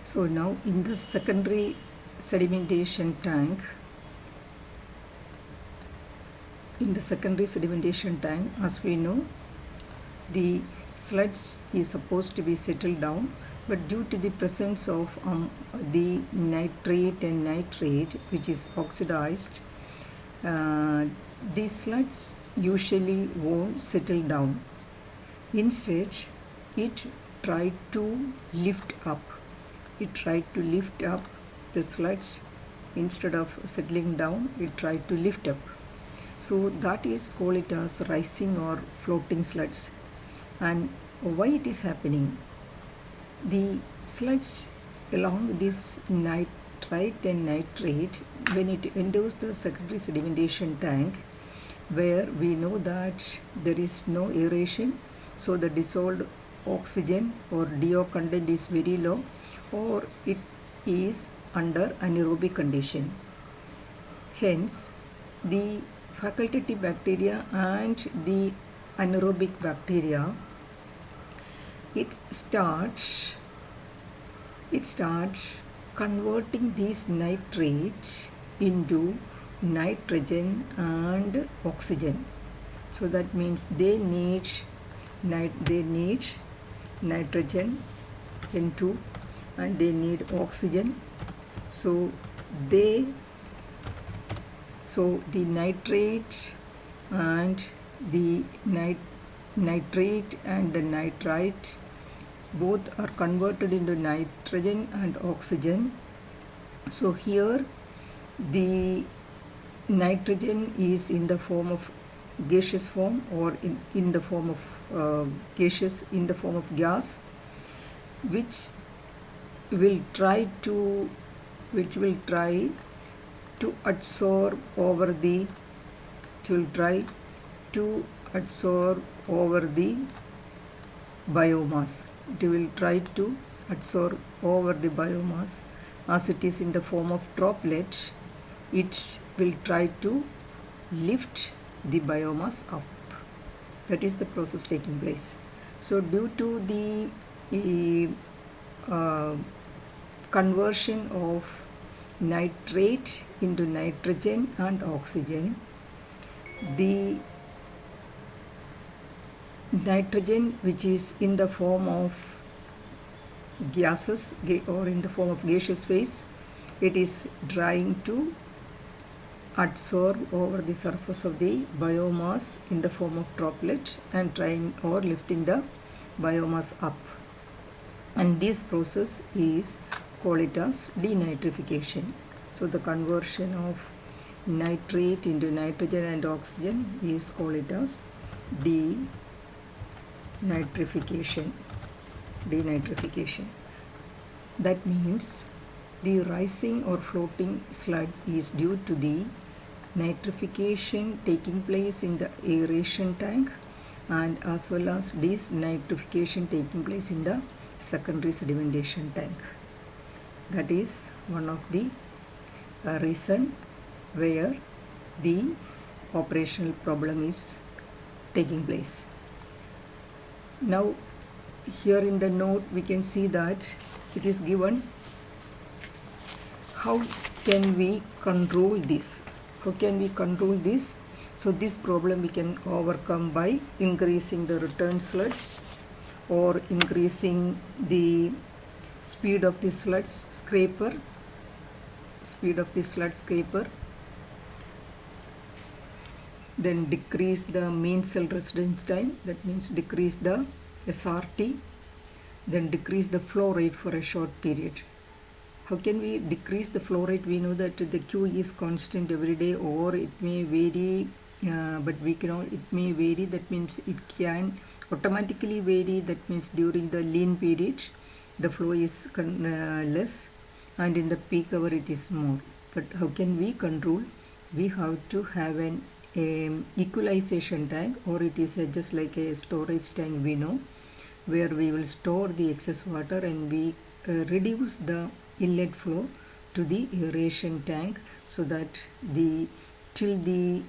So now in the secondary sedimentation tank, as we know, the sludge is supposed to be settled down, but due to the presence of the nitrate and nitrate which is oxidized, the sludge usually won't settle down. Instead, it tried to lift up. The sludge. Instead of settling down, it tried to lift up. So that is called it as rising or floating sludge. And why it is happening? The sludge along with this nitrite and nitrate, when it enters the secondary sedimentation tank, where we know that there is no aeration, so the dissolved oxygen or DO content is very low, or it is under anaerobic condition. Hence, the facultative bacteria and the anaerobic bacteria, it starts converting these nitrates into nitrogen and oxygen. So that means they need nitrogen N2 and they need oxygen. So the nitrate and the nitrate and the nitrite both are converted into nitrogen and oxygen. So here the nitrogen is in the form of gaseous form, or in the form of gas, which will try to absorb over the biomass. It will try to absorb over the biomass. As it is in the form of droplet, it will try to lift the biomass up. That is the process taking place. So due to the conversion of nitrate into nitrogen and oxygen, the nitrogen which is in the form of gases or in the form of gaseous phase, it is trying to absorb over the surface of the biomass in the form of droplet and trying or lifting the biomass up. And this process is called it as denitrification. So the conversion of nitrate into nitrogen and oxygen is called it as denitrification. That means the rising or floating sludge is due to the nitrification taking place in the aeration tank, and as well as denitrification taking place in the secondary sedimentation tank. That is one of the reason where the operational problem is taking place. Now here in the note we can see that it is given how can we control this. So this problem we can overcome by increasing the return sludge or increasing the speed of the sludge scraper, then decrease the mean cell residence time, that means decrease the SRT, then decrease the flow rate for a short period. How can we decrease the flow rate? We know that the Q is constant every day, or it may vary, but we cannot, it may vary, that means it can automatically vary, that means during the lean period the flow is less and in the peak hour it is more. But how can we control? We have to have an equalization tank, or it is just like a storage tank, we know, where we will store the excess water and we reduce the inlet flow to the aeration tank, so that till the